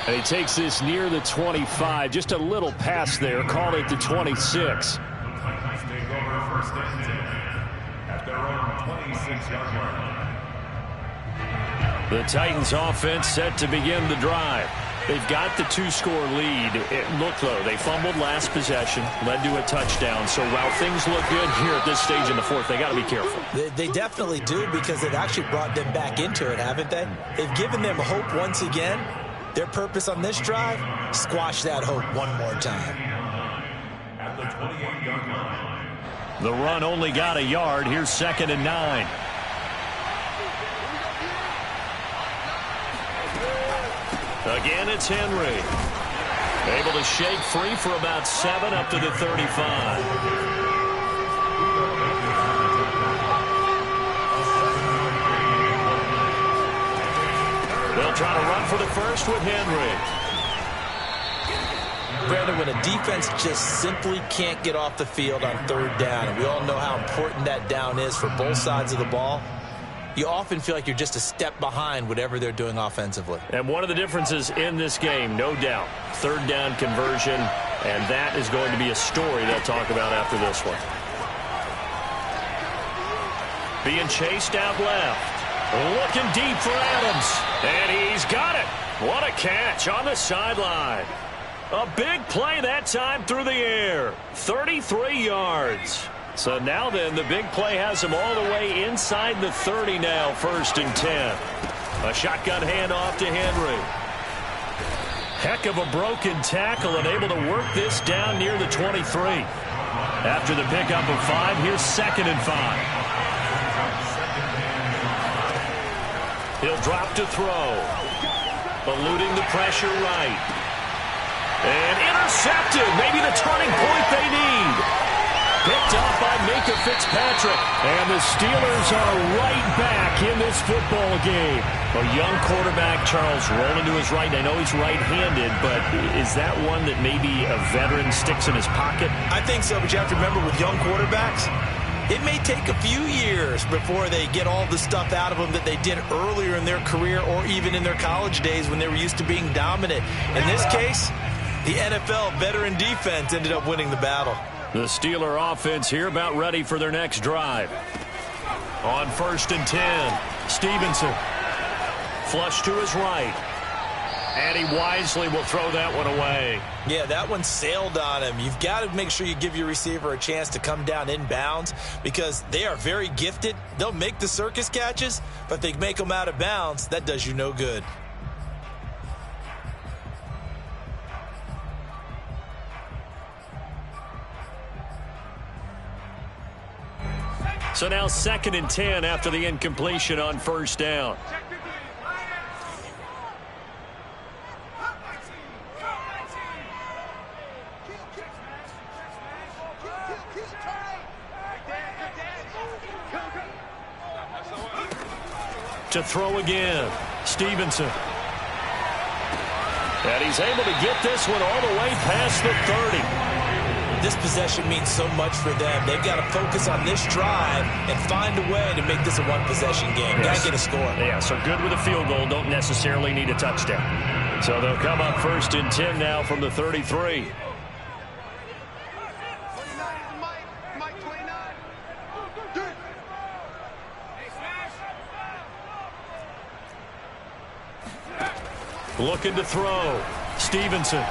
And he takes this near the 25. Just a little pass there. Called it the 26. Titans take over 1st and 10 at their own 26-yard line. The Titans offense set to begin the drive. They've got the 2-score lead. Look, though, they fumbled last possession, led to a touchdown. So while things look good here at this stage in the 4th, they got to be careful. They definitely do, because they've actually brought them back into it, haven't they? They've given them hope once again. Their purpose on this drive, squash that hope one more time. At the 28-yard line. The run only got a yard. Here's 2nd and 9. Again, it's Henry. Able to shake free for about 7 up to the 35. They'll try to run for the first with Henry. Brandon, when a defense just simply can't get off the field on 3rd down, and we all know how important that down is for both sides of the ball, you often feel like you're just a step behind whatever they're doing offensively. And one of the differences in this game, no doubt, 3rd down conversion, and that is going to be a story they'll talk about after this one. Being chased out left. Looking deep for Adams. And he's got it. What a catch on the sideline. A big play that time through the air. 33 yards. So now then, the big play has him all the way inside the 30 now, 1st and 10. A shotgun handoff to Henry. Heck of a broken tackle and able to work this down near the 23. After the pickup of 5, here's 2nd and 5. He'll drop to throw. Eluding the pressure right. And intercepted. Maybe the turning point they need. Picked up by Minkah Fitzpatrick. And the Steelers are right back in this football game. A young quarterback, Charles, rolling to his right. I know he's right-handed, but is that one that maybe a veteran sticks in his pocket? I think so, but you have to remember with young quarterbacks, it may take a few years before they get all the stuff out of them that they did earlier in their career or even in their college days when they were used to being dominant. In this case, the NFL veteran defense ended up winning the battle. The Steeler offense here about ready for their next drive. On 1st and 10, Stevenson. Flush to his right. And he wisely will throw that one away. Yeah, that one sailed on him. You've got to make sure you give your receiver a chance to come down inbounds because they are very gifted. They'll make the circus catches, but if they make them out of bounds, that does you no good. So now 2nd and 10 after the incompletion on 1st down. To throw again, Stevenson. And he's able to get this one all the way past the 30. This possession means so much for them. They've got to focus on this drive and find a way to make this a one-possession game. Got to get a score. Yeah, so good with a field goal. Don't necessarily need a touchdown. So they'll come up 1st and 10 now from the 33. Looking to throw. Stevenson.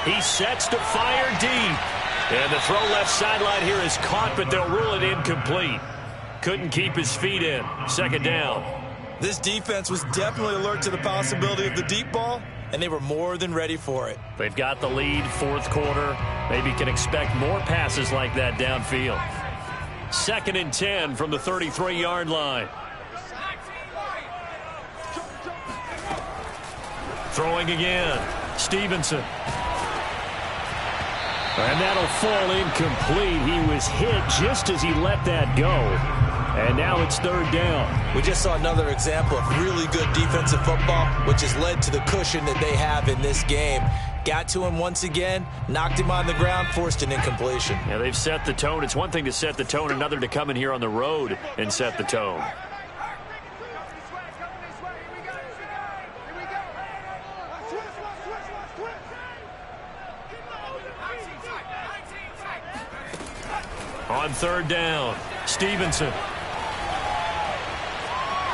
He sets to fire deep. And the throw left sideline here is caught, but they'll rule it incomplete. Couldn't keep his feet in. 2nd down. This defense was definitely alert to the possibility of the deep ball, and they were more than ready for it. They've got the lead, 4th quarter. Maybe can expect more passes like that downfield. 2nd and 10 from the 33-yard line. Throwing again. Stevenson. And that'll fall incomplete. He was hit just as he let that go. And now it's 3rd down. We just saw another example of really good defensive football, which has led to the cushion that they have in this game. Got to him once again, knocked him on the ground, forced an incompletion. Yeah, they've set the tone. It's one thing to set the tone, another to come in here on the road and set the tone. On 3rd down, Stevenson.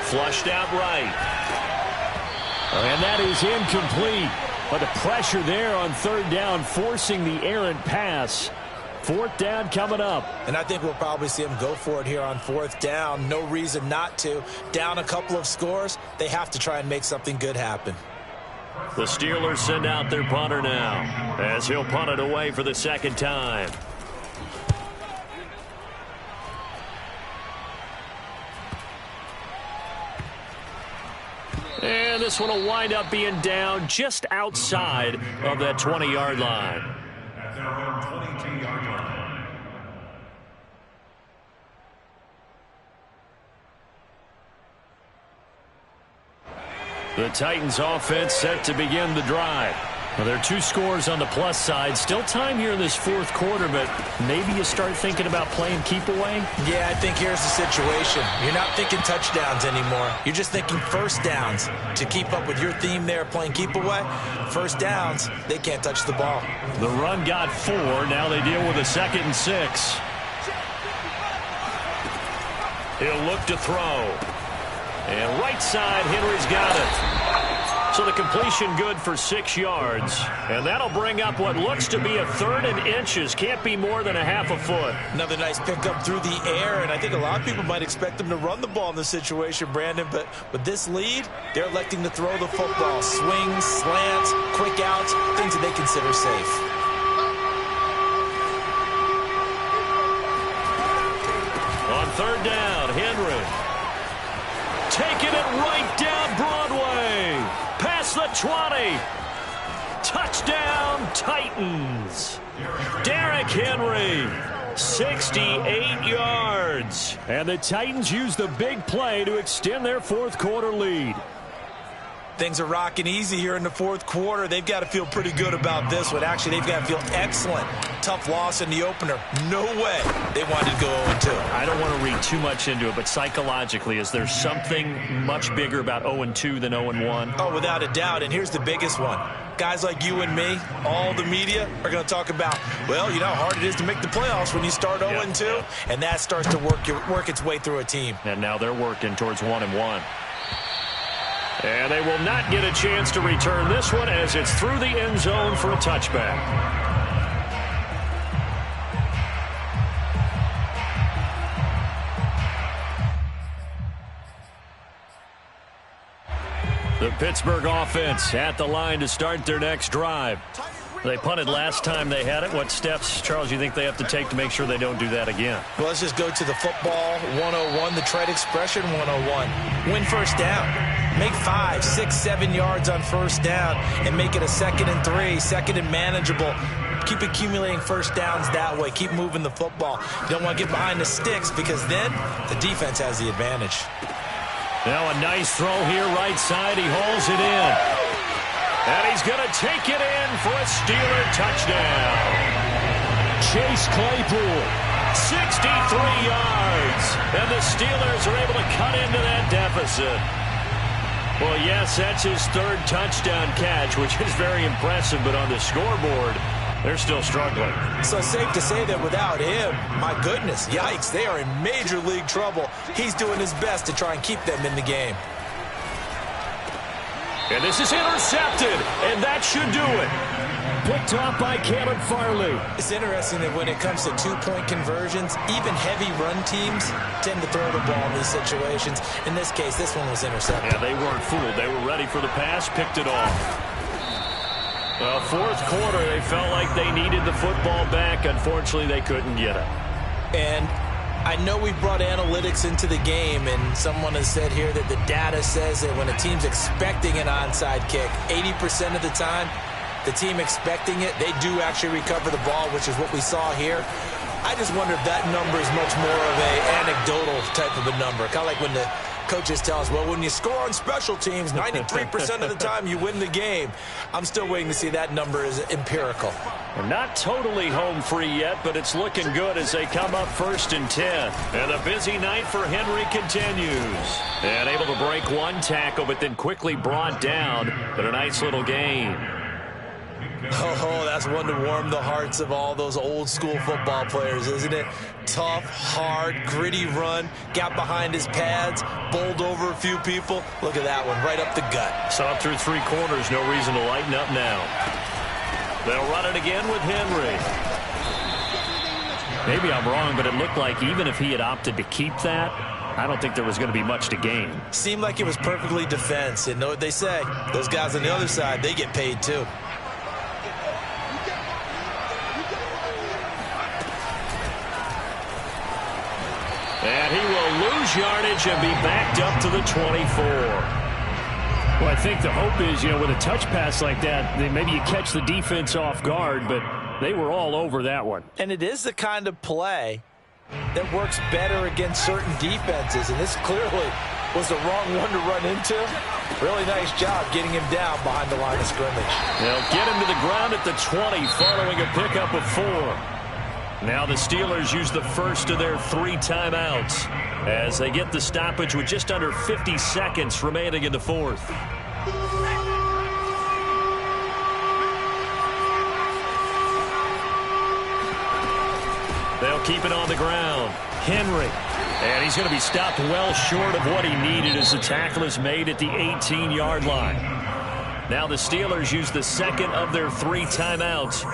Flushed out right. And that is incomplete. But the pressure there on 3rd down, forcing the errant pass. 4th down coming up. And I think we'll probably see him go for it here on 4th down. No reason not to. Down a couple of scores, they have to try and make something good happen. The Steelers send out their punter now, as he'll punt it away for the 2nd time. And this one will wind up being down just outside of that 20-yard line. At their own 22-yard line. The Titans offense set to begin the drive. Well, there are 2 scores on the plus side. Still time here in this 4th quarter, but maybe you start thinking about playing keep away? Yeah, I think here's the situation. You're not thinking touchdowns anymore. You're just thinking 1st downs. To keep up with your theme there, playing keep away, 1st downs, they can't touch the ball. The run got 4. Now they deal with a 2nd and 6. He'll look to throw. And right side, Henry's got it. So the completion good for 6 yards. And that'll bring up what looks to be a 3rd and inches. Can't be more than a half a foot. Another nice pickup through the air, and I think a lot of people might expect them to run the ball in this situation, Brandon. But with this lead, they're electing to throw the football. Swings, slants, quick outs, things that they consider safe. On 3rd down, Henry. Taking it right down Broadway. Past the 20. Touchdown, Titans. Derrick Henry, 68 yards. And the Titans use the big play to extend their 4th quarter lead. Things are rocking easy here in the 4th quarter. They've got to feel pretty good about this one. Actually, they've got to feel excellent. Tough loss in the opener. No way they wanted to go 0-2. I don't want to read too much into it, but psychologically, is there something much bigger about 0-2 than 0-1? Oh, without a doubt. And here's the biggest one. Guys like you and me, all the media, are going to talk about, well, you know how hard it is to make the playoffs when you start 0-2. Yep. And that starts to work its way through a team. And now they're working towards 1-1. And they will not get a chance to return this one as it's through the end zone for a touchback. The Pittsburgh offense at the line to start their next drive. They punted last time they had it. What steps, Charles, you think they have to take to make sure they don't do that again? Well, let's just go to the football 101, the trade expression 101. Win 1st down. Make 5, 6, 7 yards on 1st down and make it a 2nd and 3, 2nd and manageable. Keep accumulating 1st downs that way. Keep moving the football. You don't want to get behind the sticks because then the defense has the advantage. Now a nice throw here right side. He hauls it in. And he's going to take it in for a Steeler touchdown. Chase Claypool, 63 yards. And the Steelers are able to cut into that deficit. Well, yes, that's his third touchdown catch, which is very impressive. But on the scoreboard, they're still struggling. So safe to say that without him, my goodness, yikes, they are in major league trouble. He's doing his best to try and keep them in the game. And this is intercepted, and that should do it. Picked off by Caleb Farley. It's interesting that when it comes to two-point conversions, even heavy run teams tend to throw the ball in these situations. In this case, this one was intercepted. Yeah, they weren't fooled. They were ready for the pass, picked it off. Well, fourth quarter, they felt like they needed the football back. Unfortunately, they couldn't get it. And I know we brought analytics into the game, and someone has said here that the data says that when a team's expecting an onside kick, 80% of the time, the team expecting it, they do actually recover the ball, which is what we saw here. I just wonder if that number is much more of an anecdotal type of a number. Kind of like when the coaches tell us, well, when you score on special teams, 93% of the time you win the game. I'm still waiting to see that number is empirical. They're not totally home free yet, but it's looking good as they come up 1st and 10. And a busy night for Henry continues. And able to break one tackle, but then quickly brought down. But a nice little gain. Oh, that's one to warm the hearts of all those old school football players, isn't it? Tough, hard, gritty run, got behind his pads, bowled over a few people. Look at that one, right up the gut. Saw it through 3 quarters, no reason to lighten up now. They'll run it again with Henry. Maybe I'm wrong, but it looked like even if he had opted to keep that, I don't think there was going to be much to gain. Seemed like it was perfectly defense. And know what they say, those guys on the other side, they get paid too. And he will lose yardage and be backed up to the 24. Well, I think the hope is, with a touch pass like that, maybe you catch the defense off guard, but they were all over that one. And it is the kind of play that works better against certain defenses, and this clearly was the wrong one to run into. Really nice job getting him down behind the line of scrimmage. They'll get him to the ground at the 20 following a pickup of 4. Now the Steelers use the first of their 3 timeouts as they get the stoppage with just under 50 seconds remaining in the 4th. They'll keep it on the ground. Henry. And he's going to be stopped well short of what he needed as the tackle is made at the 18-yard line. Now the Steelers use the second of their 3 timeouts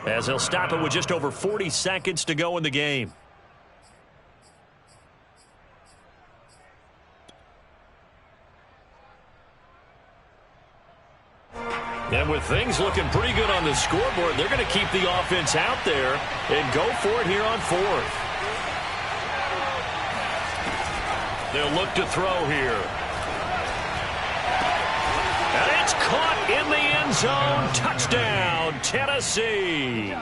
as they'll stop it with just over 40 seconds to go in the game. And with things looking pretty good on the scoreboard, they're going to keep the offense out there and go for it here on 4th. They'll look to throw here. And it's caught in the end zone. Touchdown, Tennessee.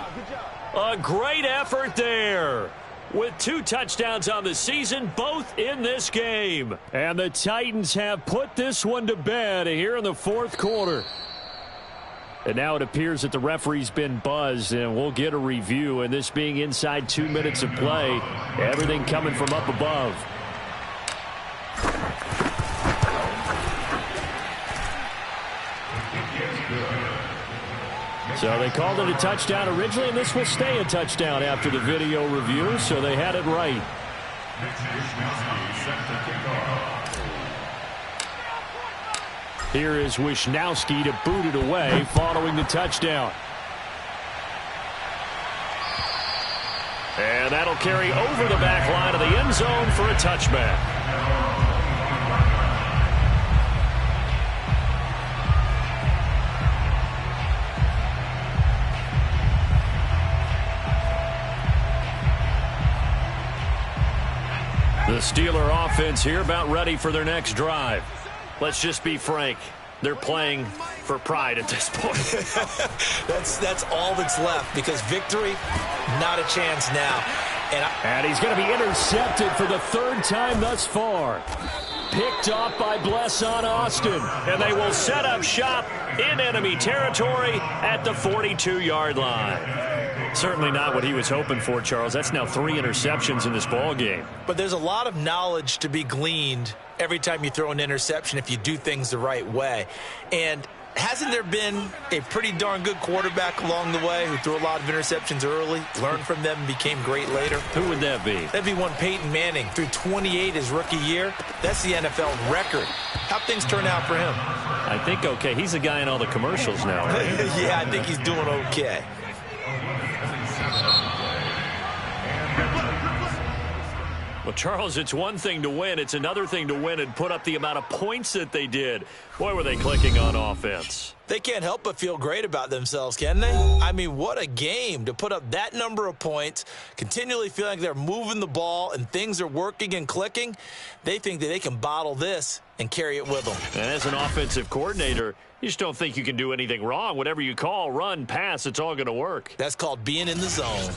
A great effort there. With 2 touchdowns on the season, both in this game. And the Titans have put this one to bed here in the 4th quarter. And now it appears that the referee's been buzzed, and we'll get a review. And this being inside 2 minutes of play, everything coming from up above. So they called it a touchdown originally, and this will stay a touchdown after the video review, so they had it right. Here is Wishnowsky to boot it away following the touchdown. And that'll carry over the back line of the end zone for a touchback. The Steeler offense here about ready for their next drive. Let's just be frank. They're playing for pride at this point. That's all that's left, because victory, not a chance now. And he's going to be intercepted for the 3rd time thus far. picked off by Blesson Austin. And they will set up shop in enemy territory at the 42-yard line. Certainly not what he was hoping for, Charles. That's now 3 interceptions in this ball game. But there's a lot of knowledge to be gleaned every time you throw an interception if you do things the right way. And hasn't there been a pretty darn good quarterback along the way who threw a lot of interceptions early, learned from them, and became great later? Who would that be? That'd be one Peyton Manning. Threw 28 his rookie year. That's the NFL record. How'd things turn out for him? I think okay. He's the guy in all the commercials now, right? Yeah, I think he's doing okay. Well, Charles, it's one thing to win. It's another thing to win and put up the amount of points that they did. Boy, were they clicking on offense. They can't help but feel great about themselves, can they? I mean, what a game to put up that number of points, continually feeling like they're moving the ball and things are working and clicking. They think that they can bottle this and carry it with them. And as an offensive coordinator, you just don't think you can do anything wrong. Whatever you call, run, pass, it's all going to work. That's called being in the zone.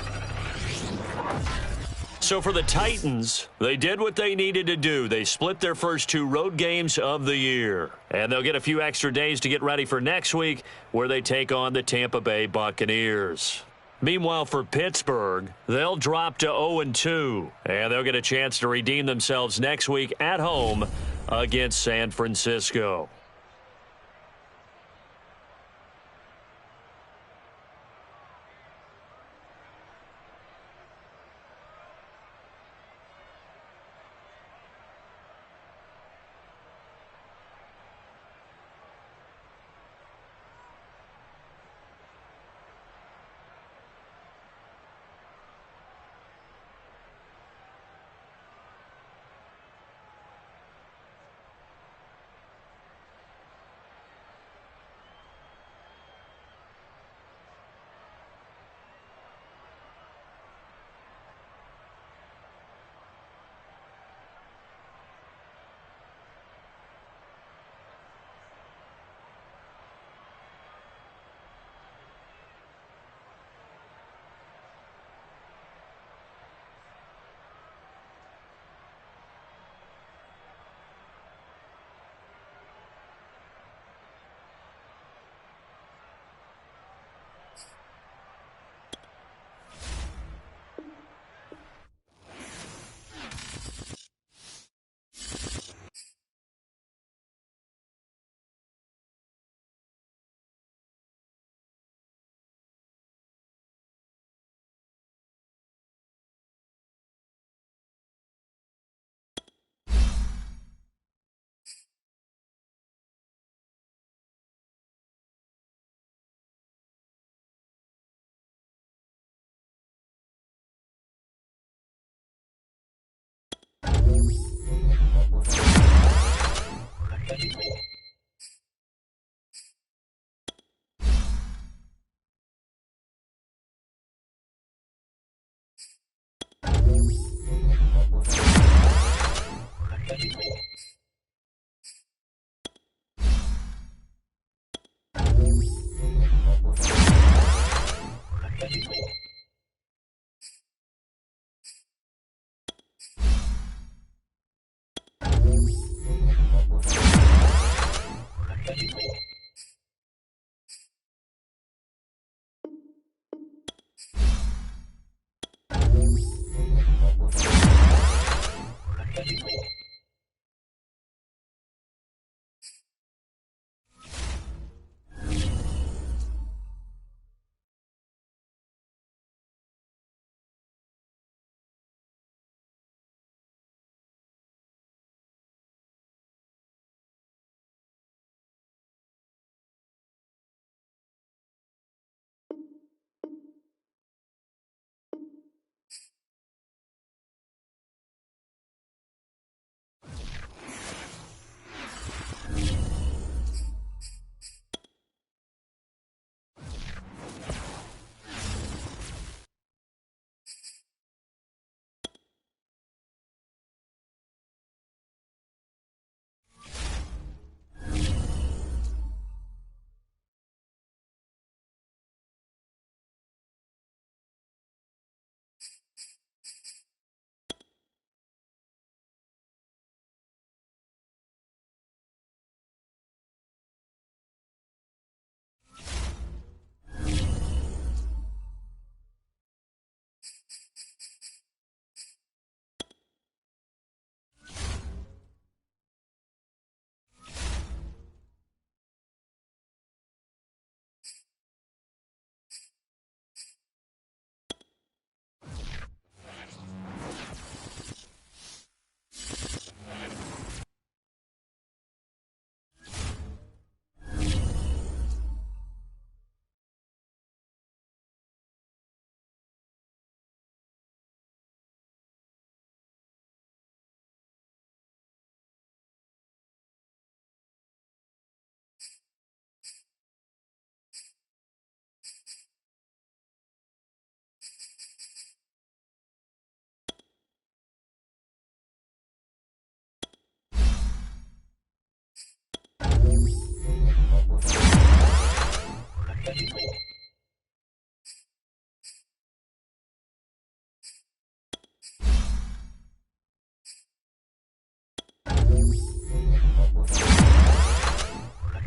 So for the Titans, they did what they needed to do. They split their first 2 road games of the year. And they'll get a few extra days to get ready for next week, where they take on the Tampa Bay Buccaneers. Meanwhile, for Pittsburgh, they'll drop to 0-2. And they'll get a chance to redeem themselves next week at home against San Francisco.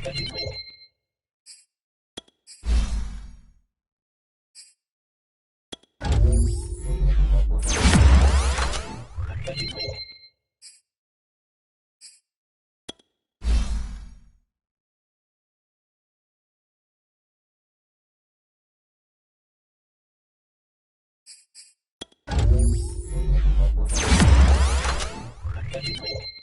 Thank you.